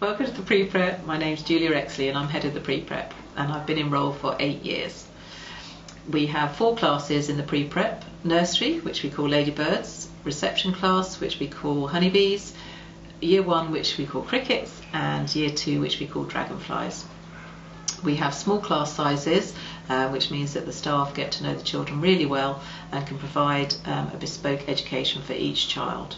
welcome to the pre-prep. My name's Julia Exley and I'm head of the pre-prep, and I've been enrolled for 8 years. We have 4 classes in the pre-prep: nursery, which we call ladybirds; reception class, which we call honeybees; year 1, which we call crickets; and year 2, which we call dragonflies. We have small class sizes, which means that the staff get to know the children really well and can provide a bespoke education for each child.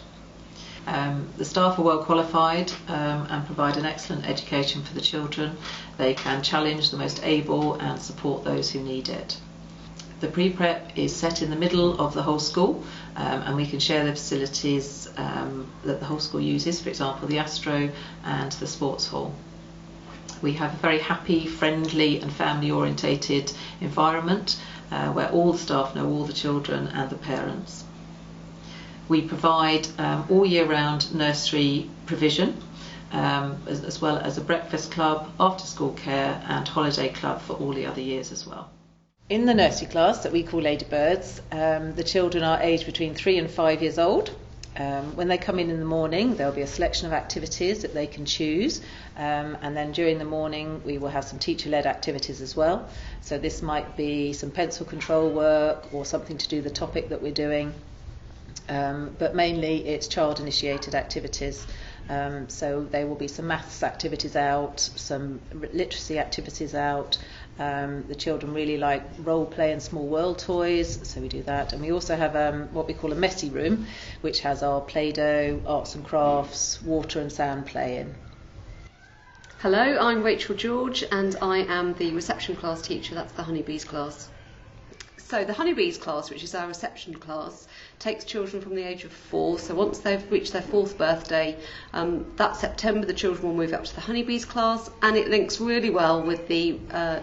The staff are well qualified and provide an excellent education for the children. They can challenge the most able and support those who need it. The pre-prep is set in the middle of the whole school, and we can share the facilities that the whole school uses, for example the Astro and the sports hall. We have a very happy, friendly and family orientated environment where all the staff know all the children and the parents. We provide all year round nursery provision, as well as a breakfast club, after school care and holiday club for all the other years as well. In the nursery class that we call Ladybirds, the children are aged between 3 and 5 years old. When they come in the morning, there'll be a selection of activities that they can choose, and then during the morning we will have some teacher-led activities as well. So this might be some pencil control work or something to do the topic that we're doing. But mainly it's child-initiated activities. So there will be some maths activities out, some literacy activities out. The children really like role play and small world toys, so we do that. And we also have what we call a messy room, which has our Play-Doh, arts and crafts, water and sand play in. Hello, I'm Rachel George and I am the reception class teacher. That's the honeybees class. So the honeybees class, which is our reception class, takes children from the age of 4. So once they've reached their 4th birthday, that September the children will move up to the honeybees class, and it links really well with the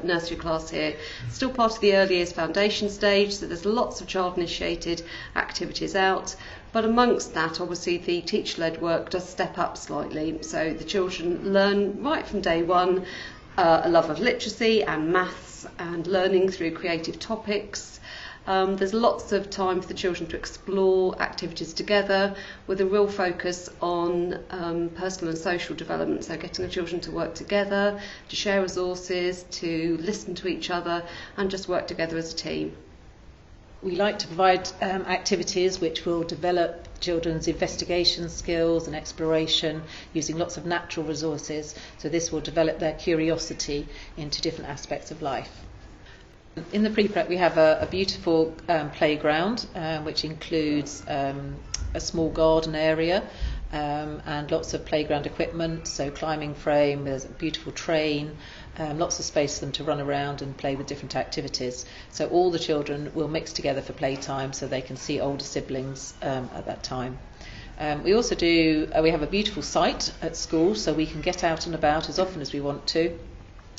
nursery class here. Still part of the early years foundation stage, so there's lots of child initiated activities out. But amongst that, obviously, the teacher-led work does step up slightly. So the children learn right from day one a love of literacy and maths and learning through creative topics. There's lots of time for the children to explore activities together with a real focus on personal and social development, so getting the children to work together, to share resources, to listen to each other and just work together as a team. We like to provide activities which will develop children's investigation skills and exploration using lots of natural resources, so this will develop their curiosity into different aspects of life. In the pre-prep we have a beautiful playground which includes a small garden area and lots of playground equipment, so climbing frame, there's a beautiful train, lots of space for them to run around and play with different activities. So all the children will mix together for playtime so they can see older siblings at that time. We also we have a beautiful site at school, so we can get out and about as often as we want to.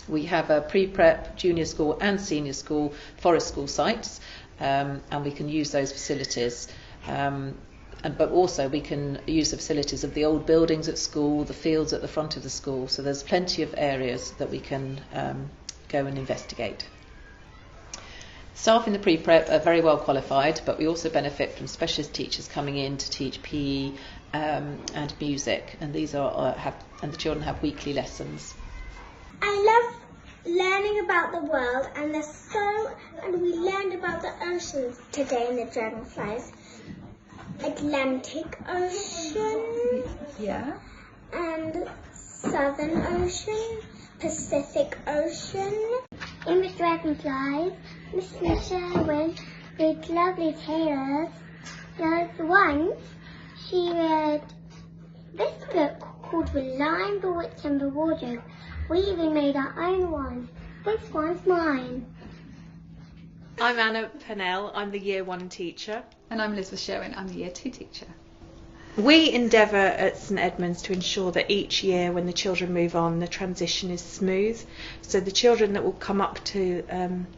We have a pre-prep, junior school and senior school, forest school sites, and we can use those facilities. But also we can use the facilities of the old buildings at school, the fields at the front of the school, so there's plenty of areas that we can go and investigate. Staff in the pre-prep are very well qualified, but we also benefit from specialist teachers coming in to teach PE and music, and these and the children have weekly lessons. I love learning about the world, and we learned about the oceans today in the dragonflies. Atlantic Ocean, yeah, and Southern Ocean, Pacific Ocean. In the dragonflies, Miss Sherwin reads lovely tales. Once she read this book called The Lion, the Witch and the Wardrobe. We even made our own one. This one's mine. I'm Anna Pennell, I'm the Year 1 teacher. And I'm Elizabeth Sherwin, I'm the Year 2 teacher. We endeavour at St Edmunds to ensure that each year when the children move on, the transition is smooth. So the children that will come up to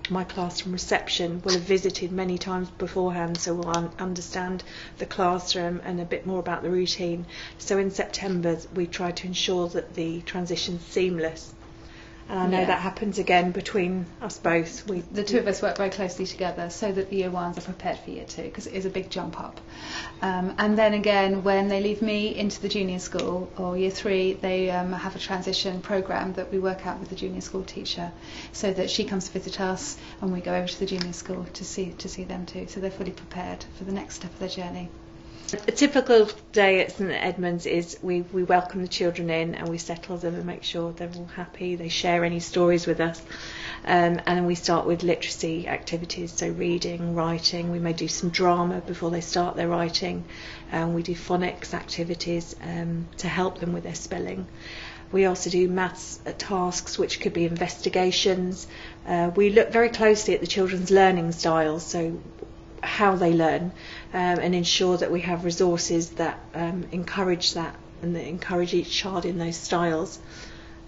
my class from reception will have visited many times beforehand, so will understand the classroom and a bit more about the routine. So in September we try to ensure that the transition's seamless. And I know that happens again between us both. The two of us work very closely together so that the year ones are prepared for year two, because it is a big jump up. And then again, when they leave me into the junior school or year three, they have a transition programme that we work out with the junior school teacher, so that she comes to visit us and we go over to the junior school to see them too, so they're fully prepared for the next step of their journey. A typical day at St Edmunds is we welcome the children in and we settle them and make sure they're all happy. They share any stories with us, and then we start with literacy activities, so reading, writing. We may do some drama before they start their writing, and we do phonics activities to help them with their spelling. We also do maths tasks, which could be investigations. We look very closely at the children's learning styles, so how they learn, and ensure that we have resources that encourage that and that encourage each child in those styles.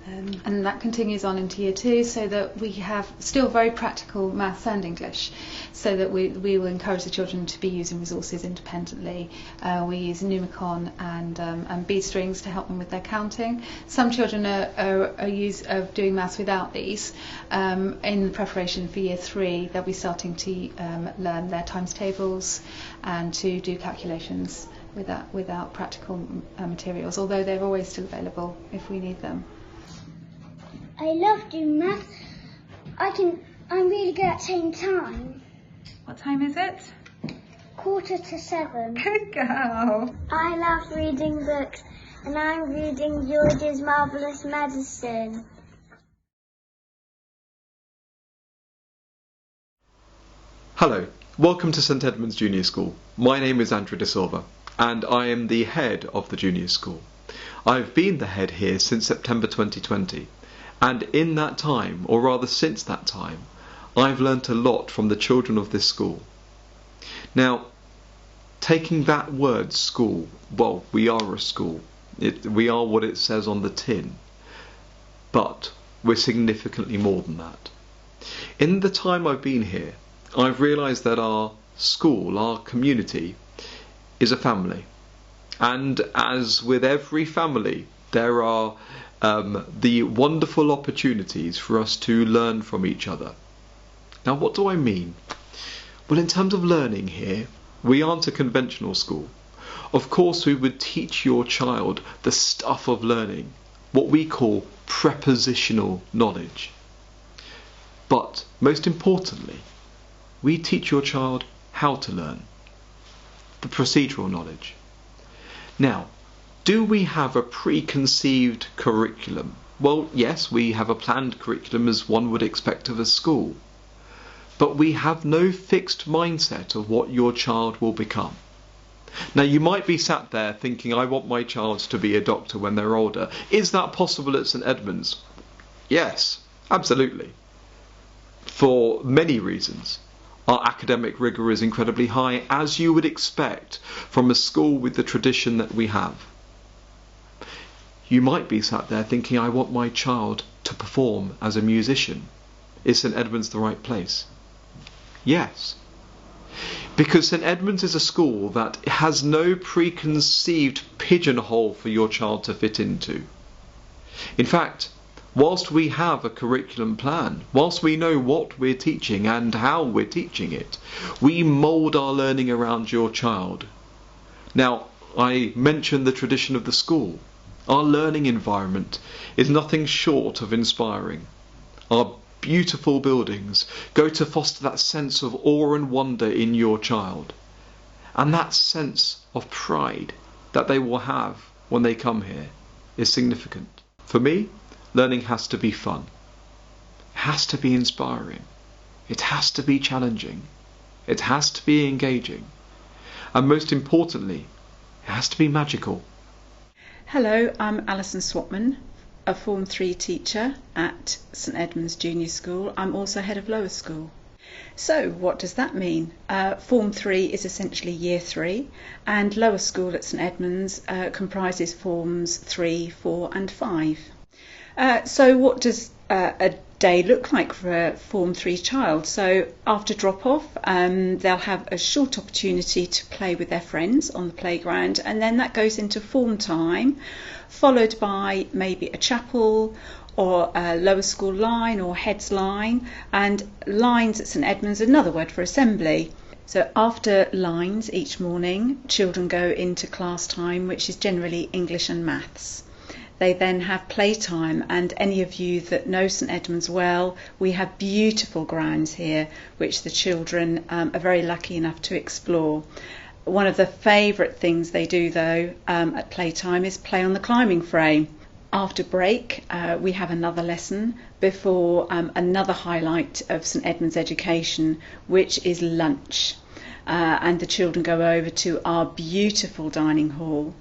And that continues on into year two, so that we have still very practical maths and English, so that we will encourage the children to be using resources independently. We use Numicon and bead strings to help them with their counting. Some children are doing maths without these. In preparation for year three, they'll be starting to learn their times tables and to do calculations without practical materials, although they're always still available if we need them. I love doing maths. I'm really good at saying time. What time is it? 6:45. Good girl. I love reading books, and I'm reading George's Marvellous Medicine. Hello, welcome to St Edmunds Junior School. My name is Andrew De Silva, and I am the head of the junior school. I've been the head here since September 2020. And in that time, or rather since that time, I've learnt a lot from the children of this school. Now, taking that word school, well, we are a school. We are what it says on the tin. But we're significantly more than that. In the time I've been here, I've realised that our school, our community, is a family. And as with every family, there are the wonderful opportunities for us to learn from each other. Now, what do I mean? Well, in terms of learning here, we aren't a conventional school. Of course, we would teach your child the stuff of learning, what we call prepositional knowledge. But most importantly, we teach your child how to learn, the procedural knowledge. Now, do we have a preconceived curriculum? Well, yes, we have a planned curriculum as one would expect of a school. But we have no fixed mindset of what your child will become. Now, you might be sat there thinking, I want my child to be a doctor when they're older. Is that possible at St Edmunds? Yes, absolutely. For many reasons. Our academic rigour is incredibly high, as you would expect from a school with the tradition that we have. You might be sat there thinking, I want my child to perform as a musician. Is St Edmunds the right place? Yes. Because St Edmunds is a school that has no preconceived pigeonhole for your child to fit into. In fact, whilst we have a curriculum plan, whilst we know what we're teaching and how we're teaching it, we mould our learning around your child. Now, I mentioned the tradition of the school. Our learning environment is nothing short of inspiring. Our beautiful buildings go to foster that sense of awe and wonder in your child, and that sense of pride that they will have when they come here is significant. For me, learning has to be fun. It has to be inspiring. It has to be challenging. It has to be engaging. And most importantly, it has to be magical. Hello, I'm Alison Swatman, a Form 3 teacher at St Edmunds Junior School. I'm also head of lower school. So what does that mean? Form 3 is essentially year 3, and lower school at St Edmunds comprises forms 3, 4 and 5. So what does a day look like for a Form 3 child? So after drop-off, they'll have a short opportunity to play with their friends on the playground, and then that goes into form time, followed by maybe a chapel or lower school line or heads line, and lines at St Edmunds, another word for assembly. So after lines each morning, children go into class time, which is generally English and maths. They then have playtime, and any of you that know St Edmunds well, we have beautiful grounds here which the children are very lucky enough to explore. One of the favourite things they do though at playtime is play on the climbing frame. After break we have another lesson before another highlight of St Edmunds education, which is lunch, and the children go over to our beautiful dining hall.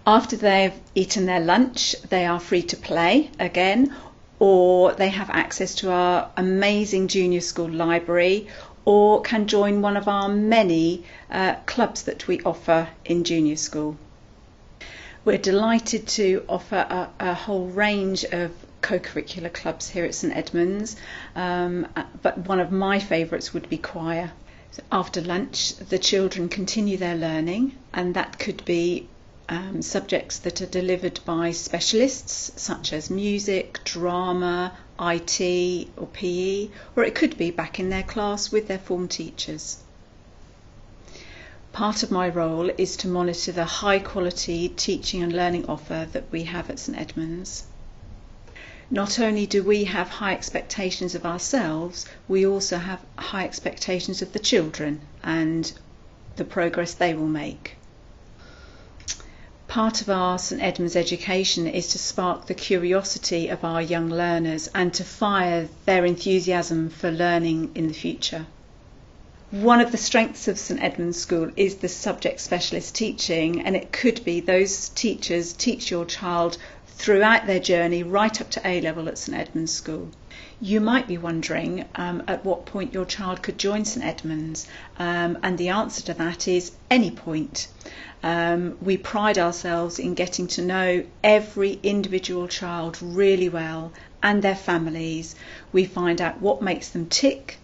After they've eaten their lunch, they are free to play again, or they have access to our amazing junior school library, or can join one of our many clubs that we offer in junior school. We're delighted to offer a whole range of co-curricular clubs here at St Edmunds, but one of my favourites would be choir. So after lunch, the children continue their learning, and that could be subjects that are delivered by specialists such as music, drama, IT or PE, or it could be back in their class with their form teachers. Part of my role is to monitor the high quality teaching and learning offer that we have at St Edmunds. Not only do we have high expectations of ourselves, we also have high expectations of the children and the progress they will make. Part of our St Edmunds education is to spark the curiosity of our young learners and to fire their enthusiasm for learning in the future. One of the strengths of St Edmunds School is the subject specialist teaching, and it could be those teachers teach your child throughout their journey right up to A-level at St Edmunds School. You might be wondering at what point your child could join St Edmunds, and the answer to that is any point. We pride ourselves in getting to know every individual child really well and their families. We find out what makes them tick,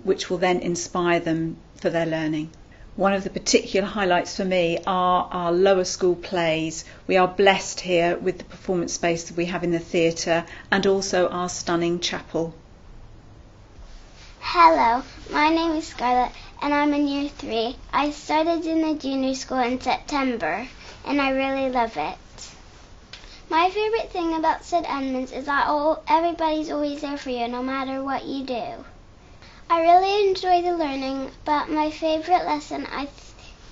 which will then inspire them for their learning. One of the particular highlights for me are our lower school plays. We are blessed here with the performance space that we have in the theatre and also our stunning chapel. Hello, my name is Scarlett and I'm in year 3. I started in the junior school in September and I really love it. My favorite thing about St Edmunds is that everybody's always there for you no matter what you do. I really enjoy the learning, but my favorite lesson I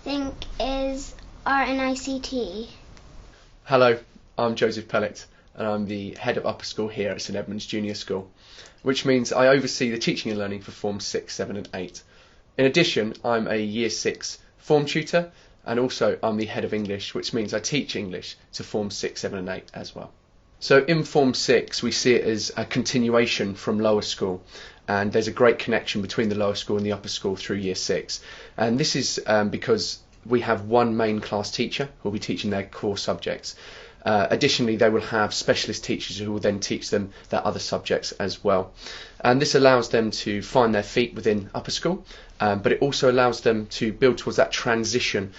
think is art and ICT. Hello, I'm Joseph Pellett and I'm the head of upper school here at St Edmunds Junior School, which means I oversee the teaching and learning for Form 6, 7 and 8. In addition, I'm a Year 6 form tutor, and also I'm the head of English, which means I teach English to Form 6, 7 and 8 as well. So in Form 6 we see it as a continuation from lower school, and there's a great connection between the lower school and the upper school through Year 6. And this is because we have one main class teacher who will be teaching their core subjects. Additionally, they will have specialist teachers who will then teach them their other subjects as well. And this allows them to find their feet within upper school, but it also allows them to build towards that transition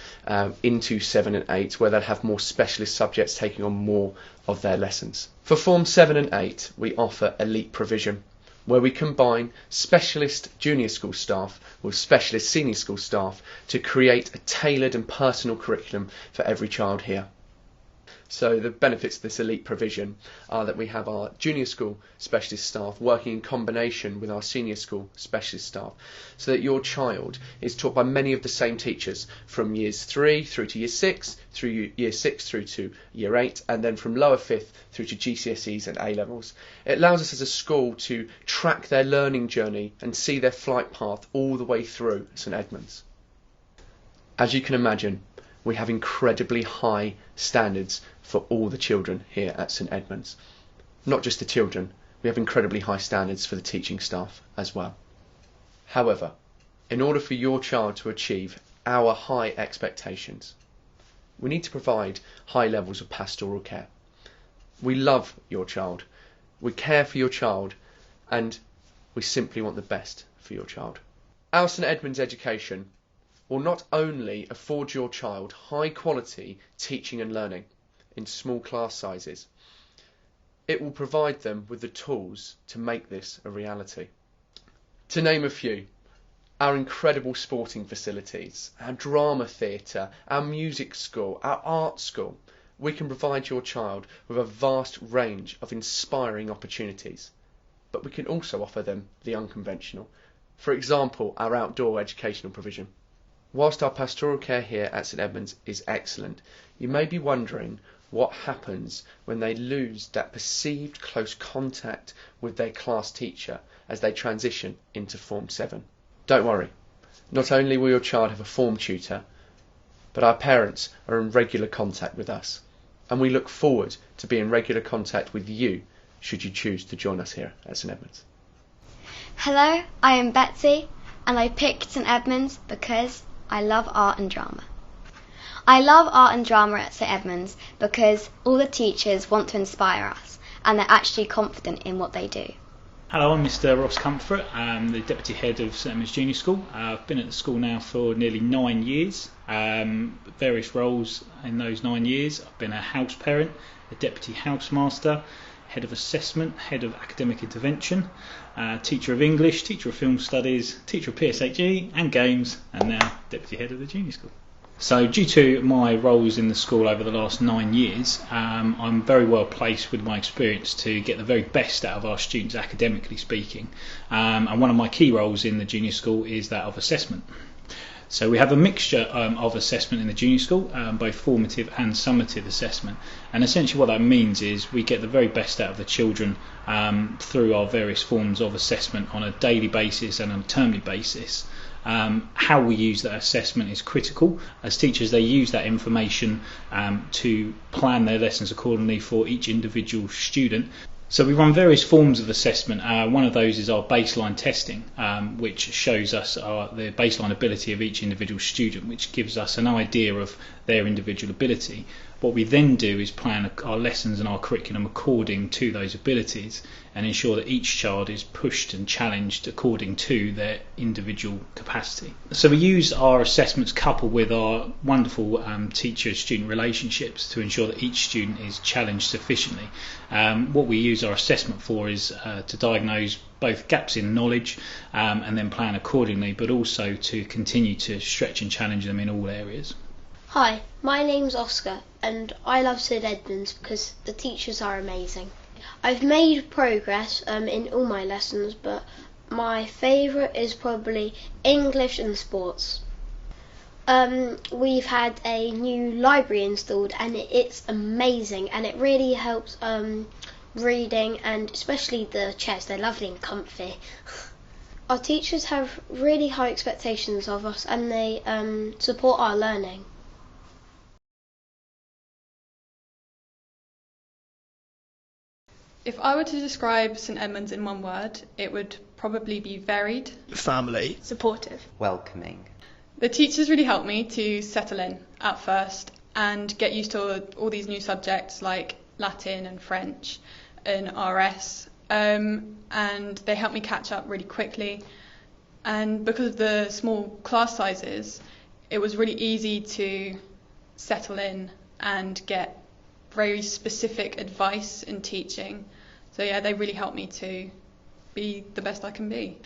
into 7 and 8, where they'll have more specialist subjects taking on more of their lessons. For Form 7 and 8, we offer elite provision, where we combine specialist junior school staff with specialist senior school staff to create a tailored and personal curriculum for every child here. So the benefits of this elite provision are that we have our junior school specialist staff working in combination with our senior school specialist staff, so that your child is taught by many of the same teachers from years 3 through to year 6, through year 6 through to year 8, and then from lower 5th through to GCSEs and A-levels. It allows us as a school to track their learning journey and see their flight path all the way through St Edmunds. As you can imagine, we have incredibly high standards for all the children here at St Edmunds. Not just the children, we have incredibly high standards for the teaching staff as well. However, in order for your child to achieve our high expectations, we need to provide high levels of pastoral care. We love your child, we care for your child, and we simply want the best for your child. Our St Edmunds education will not only afford your child high quality teaching and learning in small class sizes, It will provide them with the tools to make this a reality. To name a few, our incredible sporting facilities, our drama theatre, our music school, our art school. We can provide your child with a vast range of inspiring opportunities, but we can also offer them the unconventional. For example, our outdoor educational provision. Whilst our pastoral care here at St Edmunds is excellent, you may be wondering what happens when they lose that perceived close contact with their class teacher as they transition into Form 7. Don't worry, not only will your child have a form tutor, but our parents are in regular contact with us, and we look forward to being in regular contact with you should you choose to join us here at St Edmunds. Hello, I am Betsy, and I picked St Edmunds because I love art and drama. I love art and drama at St Edmunds because all the teachers want to inspire us, and they're actually confident in what they do. Hello, I'm Mr Ross Comfort. I'm the Deputy Head of St Edmunds Junior School. I've been at the school now for nearly 9 years, various roles in those 9 years. I've been a house parent, a Deputy Housemaster, Head of Assessment, Head of Academic Intervention, Teacher of English, Teacher of Film Studies, Teacher of PSHE and Games, and now Deputy Head of the Junior School. So due to my roles in the school over the last 9 years, I'm very well placed with my experience to get the very best out of our students academically speaking. And one of my key roles in the junior school is that of assessment. So we have a mixture of assessment in the junior school, both formative and summative assessment. And essentially what that means is we get the very best out of the children through our various forms of assessment on a daily basis and on a termly basis. How we use that assessment is critical. As teachers, they use that information to plan their lessons accordingly for each individual student. So we run various forms of assessment. One of those is our baseline testing, which shows us the baseline ability of each individual student, which gives us an idea of their individual ability. What we then do is plan our lessons and our curriculum according to those abilities and ensure that each child is pushed and challenged according to their individual capacity. So we use our assessments coupled with our wonderful teacher-student relationships to ensure that each student is challenged sufficiently. What we use our assessment for is to diagnose both gaps in knowledge and then plan accordingly, but also to continue to stretch and challenge them in all areas. Hi, my name's Oscar and I love St Edmunds because the teachers are amazing. I've made progress in all my lessons, but my favourite is probably English and sports. We've had a new library installed and it's amazing, and it really helps reading, and especially the chairs, they're lovely and comfy. Our teachers have really high expectations of us and they support our learning. If I were to describe St Edmunds in one word, it would probably be varied. Family. Supportive. Welcoming. The teachers really helped me to settle in at first and get used to all these new subjects like Latin and French and RS, and they helped me catch up really quickly. And because of the small class sizes, it was really easy to settle in and get very specific advice in teaching. So yeah, they really helped me to be the best I can be.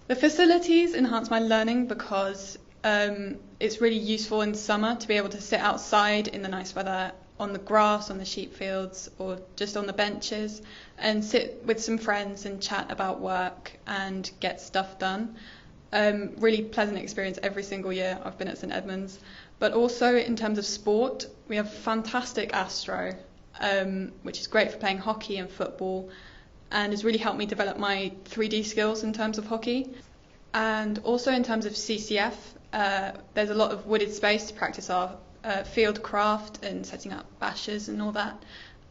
The facilities enhance my learning because it's really useful in summer to be able to sit outside in the nice weather on the grass, on the sheep fields, or just on the benches and sit with some friends and chat about work and get stuff done. Really pleasant experience every single year I've been at St Edmunds. But also in terms of sport, we have fantastic Astro, which is great for playing hockey and football, and has really helped me develop my 3D skills in terms of hockey. And also in terms of CCF, there's a lot of wooded space to practice our field craft and setting up bashes and all that.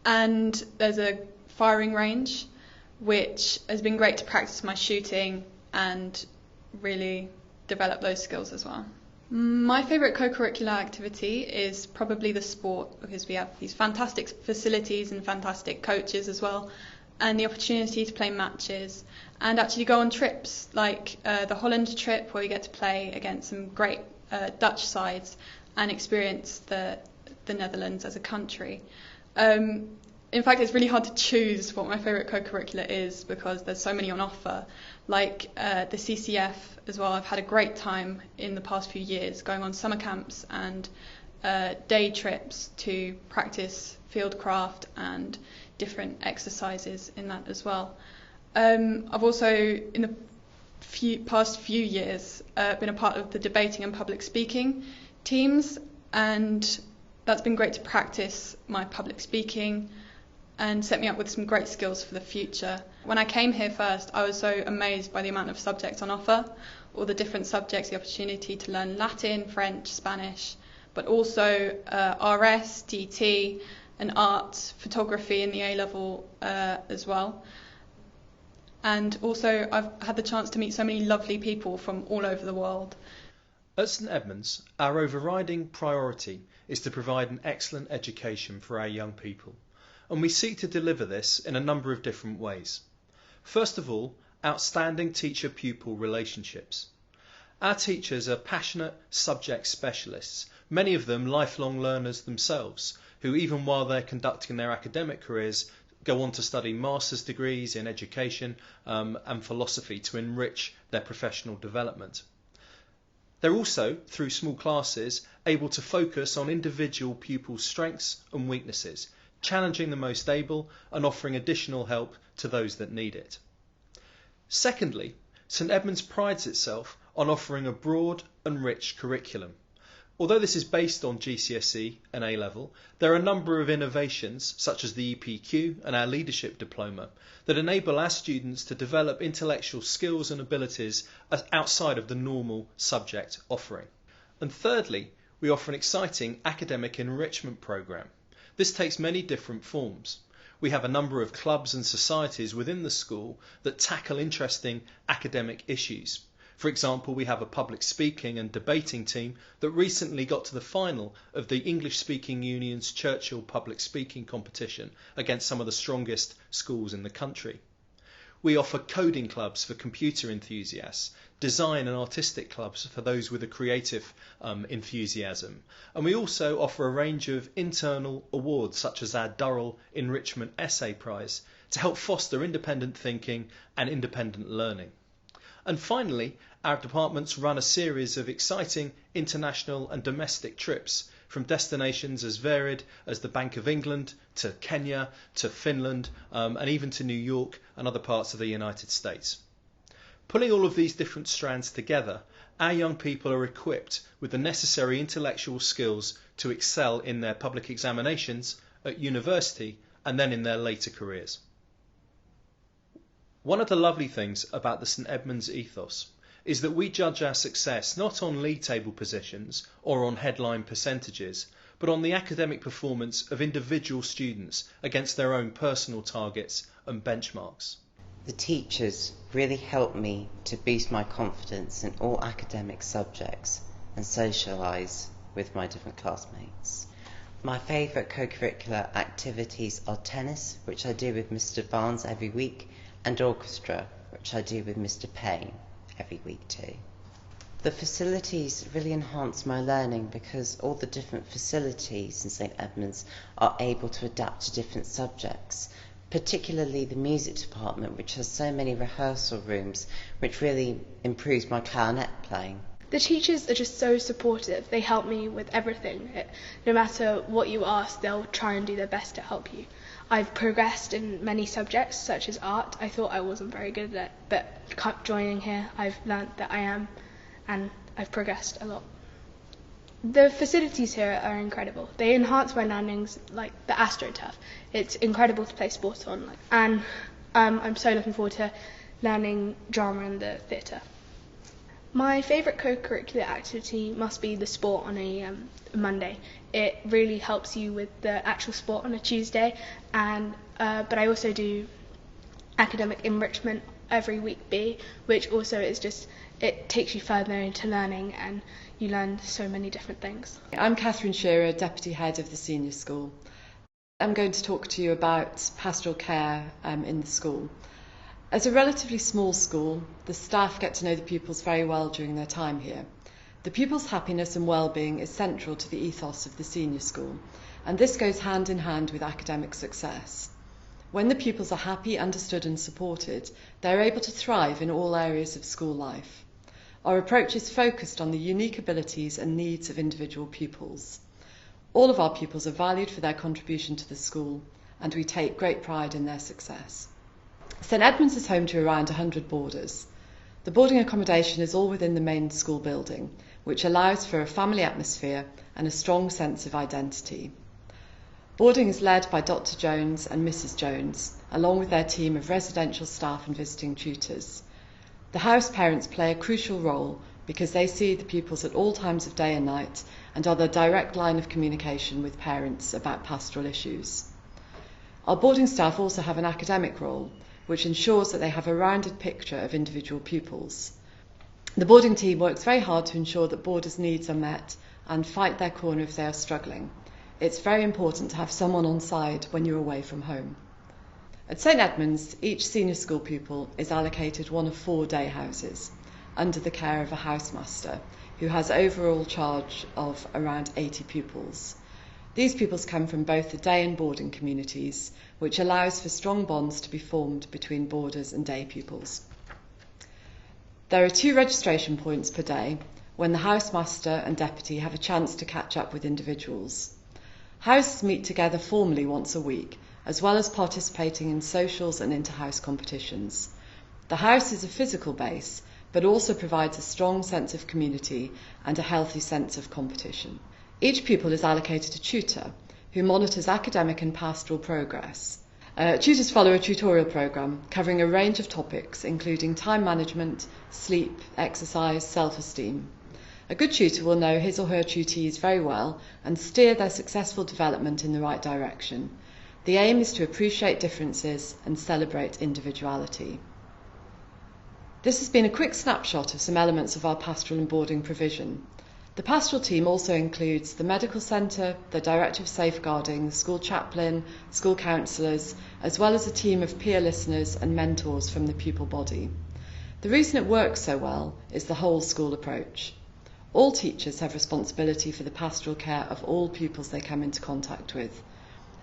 And there's a firing range, which has been great to practice my shooting and really develop those skills as well. My favourite co-curricular activity is probably the sport, because we have these fantastic facilities and fantastic coaches as well, and the opportunity to play matches and actually go on trips like the Holland trip, where we get to play against some great Dutch sides and experience the Netherlands as a country. In fact, it's really hard to choose what my favourite co-curricular is because there's so many on offer. Like the CCF as well, I've had a great time in the past few years going on summer camps and day trips to practice fieldcraft and different exercises in that as well. I've also, in the past few years, been a part of the debating and public speaking teams, and that's been great to practice my public speaking and set me up with some great skills for the future. When I came here first, I was so amazed by the amount of subjects on offer, all the different subjects, the opportunity to learn Latin, French, Spanish, but also RS, DT, and art, photography in the A-level as well. And also I've had the chance to meet so many lovely people from all over the world. At St Edmunds, our overriding priority is to provide an excellent education for our young people, and we seek to deliver this in a number of different ways. First of all, outstanding teacher-pupil relationships. Our teachers are passionate subject specialists, many of them lifelong learners themselves, who even while they're conducting their academic careers go on to study master's degrees in education and philosophy to enrich their professional development. They're also, through small classes, able to focus on individual pupils' strengths and weaknesses, challenging the most able and offering additional help to those that need it. Secondly, St Edmunds prides itself on offering a broad and rich curriculum. Although this is based on GCSE and A-level, there are a number of innovations, such as the EPQ and our leadership diploma, that enable our students to develop intellectual skills and abilities outside of the normal subject offering. And thirdly, we offer an exciting academic enrichment programme. This takes many different forms. We have a number of clubs and societies within the school that tackle interesting academic issues. For example, we have a public speaking and debating team that recently got to the final of the English Speaking Union's Churchill Public Speaking competition against some of the strongest schools in the country. We offer coding clubs for computer enthusiasts, design and artistic clubs for those with a creative enthusiasm. And we also offer a range of internal awards such as our Durrell Enrichment Essay Prize to help foster independent thinking and independent learning. And finally, our departments run a series of exciting international and domestic trips from destinations as varied as the Bank of England to Kenya to Finland and even to New York and other parts of the United States. Pulling all of these different strands together, our young people are equipped with the necessary intellectual skills to excel in their public examinations, at university and then in their later careers. One of the lovely things about the St Edmunds ethos is that we judge our success not on league table positions or on headline percentages, but on the academic performance of individual students against their own personal targets and benchmarks. The teachers really helped me to boost my confidence in all academic subjects and socialise with my different classmates. My favourite co-curricular activities are tennis, which I do with Mr Barnes every week, and orchestra, which I do with Mr Payne every week too. The facilities really enhance my learning because all the different facilities in St Edmunds are able to adapt to different subjects, particularly the music department, which has so many rehearsal rooms, which really improves my clarinet playing. The teachers are just so supportive. They help me with everything. No matter what you ask, they'll try and do their best to help you. I've progressed in many subjects, such as art. I thought I wasn't very good at it, but joining here, I've learnt that I am, and I've progressed a lot. The facilities here are incredible. They enhance my learnings, like the AstroTurf. It's incredible to play sport on, and I'm so looking forward to learning drama and the theatre. My favourite co-curricular activity must be the sport on a Monday. It really helps you with the actual sport on a Tuesday, and but I also do academic enrichment every week B, which also is just, it takes you further into learning and you learn so many different things. I'm Catherine Shearer, Deputy Head of the Senior School. I'm going to talk to you about pastoral care in the school. As a relatively small school, the staff get to know the pupils very well during their time here. The pupils' happiness and well-being is central to the ethos of the senior school, and this goes hand in hand with academic success. When the pupils are happy, understood and supported, they're able to thrive in all areas of school life. Our approach is focused on the unique abilities and needs of individual pupils. All of our pupils are valued for their contribution to the school, and we take great pride in their success. St Edmunds is home to around 100 boarders. The boarding accommodation is all within the main school building, which allows for a family atmosphere and a strong sense of identity. Boarding is led by Dr. Jones and Mrs. Jones, along with their team of residential staff and visiting tutors. The house parents play a crucial role because they see the pupils at all times of day and night and are the direct line of communication with parents about pastoral issues. Our boarding staff also have an academic role, which ensures that they have a rounded picture of individual pupils. The boarding team works very hard to ensure that boarders' needs are met and fight their corner if they are struggling. It's very important to have someone on side when you're away from home. At St Edmunds, each senior school pupil is allocated one of 4 day houses under the care of a housemaster who has overall charge of around 80 pupils. These pupils come from both the day and boarding communities, which allows for strong bonds to be formed between boarders and day pupils. There are 2 registration points per day when the housemaster and deputy have a chance to catch up with individuals. Houses meet together formally once a week, as well as participating in socials and inter-house competitions. The house is a physical base, but also provides a strong sense of community and a healthy sense of competition. Each pupil is allocated a tutor who monitors academic and pastoral progress. Tutors follow a tutorial programme covering a range of topics including time management, sleep, exercise, self-esteem. A good tutor will know his or her tutees very well and steer their successful development in the right direction. The aim is to appreciate differences and celebrate individuality. This has been a quick snapshot of some elements of our pastoral and boarding provision. The pastoral team also includes the medical centre, the director of safeguarding, the school chaplain, school counsellors, as well as a team of peer listeners and mentors from the pupil body. The reason it works so well is the whole school approach. All teachers have responsibility for the pastoral care of all pupils they come into contact with.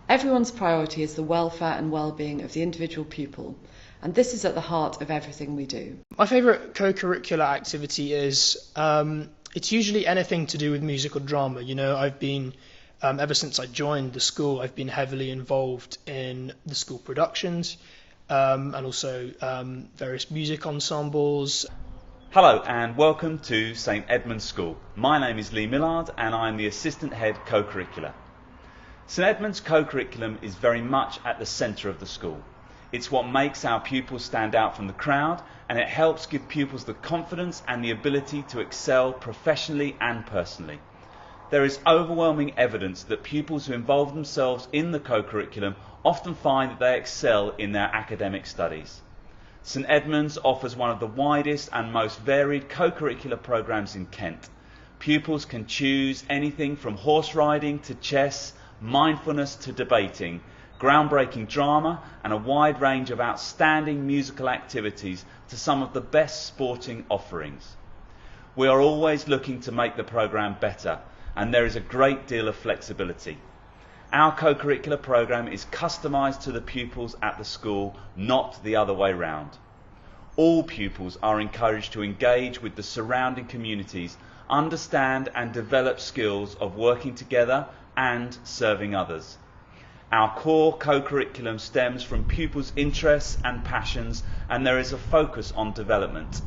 Everyone's priority is the welfare and well-being of the individual pupil, and this is at the heart of everything we do. My favourite co-curricular activity is it's usually anything to do with music or drama. You know, I've been, ever since I joined the school, I've been heavily involved in the school productions and also various music ensembles. Hello and welcome to St Edmund's School. My name is Lee Millard and I'm the Assistant Head Co-curricular. St Edmund's co-curriculum is very much at the centre of the school. It's what makes our pupils stand out from the crowd, and it helps give pupils the confidence and the ability to excel professionally and personally. There is overwhelming evidence that pupils who involve themselves in the co-curriculum often find that they excel in their academic studies. St Edmunds offers one of the widest and most varied co-curricular programmes in Kent. Pupils can choose anything from horse riding to chess, mindfulness to debating, groundbreaking drama and a wide range of outstanding musical activities to some of the best sporting offerings. We are always looking to make the programme better, and there is a great deal of flexibility. Our co-curricular programme is customised to the pupils at the school, not the other way round. All pupils are encouraged to engage with the surrounding communities, understand and develop skills of working together and serving others. Our core co-curriculum stems from pupils' interests and passions, and there is a focus on development.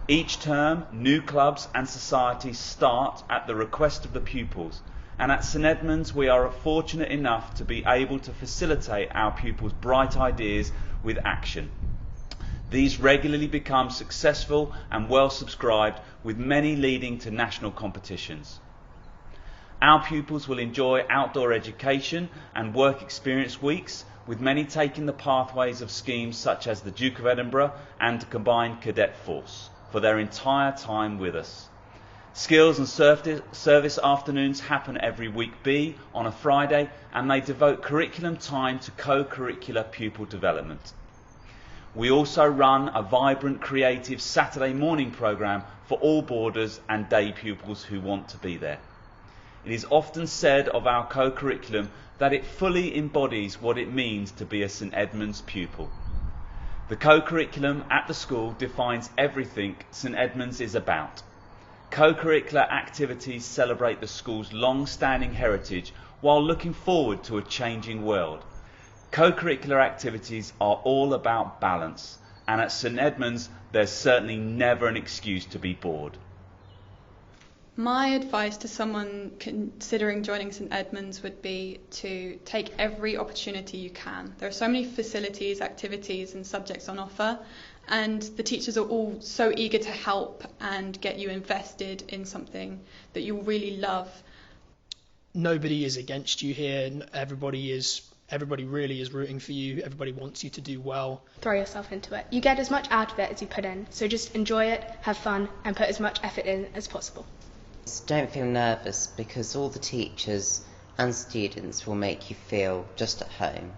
Each term, new clubs and societies start at the request of the pupils, and at St Edmunds we are fortunate enough to be able to facilitate our pupils' bright ideas with action. These regularly become successful and well subscribed, with many leading to national competitions. Our pupils will enjoy outdoor education and work experience weeks, with many taking the pathways of schemes such as the Duke of Edinburgh and Combined Cadet Force for their entire time with us. Skills and service afternoons happen every week B on a Friday, and they devote curriculum time to co-curricular pupil development. We also run a vibrant, creative Saturday morning programme for all boarders and day pupils who want to be there. It is often said of our co-curriculum that it fully embodies what it means to be a St Edmund's pupil. The co-curriculum at the school defines everything St Edmund's is about. Co-curricular activities celebrate the school's long-standing heritage while looking forward to a changing world. Co-curricular activities are all about balance, and at St Edmund's there's certainly never an excuse to be bored. My advice to someone considering joining St Edmund's would be to take every opportunity you can. There are so many facilities, activities and subjects on offer, and the teachers are all so eager to help and get you invested in something that you really love. Nobody is against you here. Everybody really is rooting for you. Everybody wants you to do well. Throw yourself into it. You get as much out of it as you put in, so just enjoy it, have fun and put as much effort in as possible. Don't feel nervous, because all the teachers and students will make you feel just at home.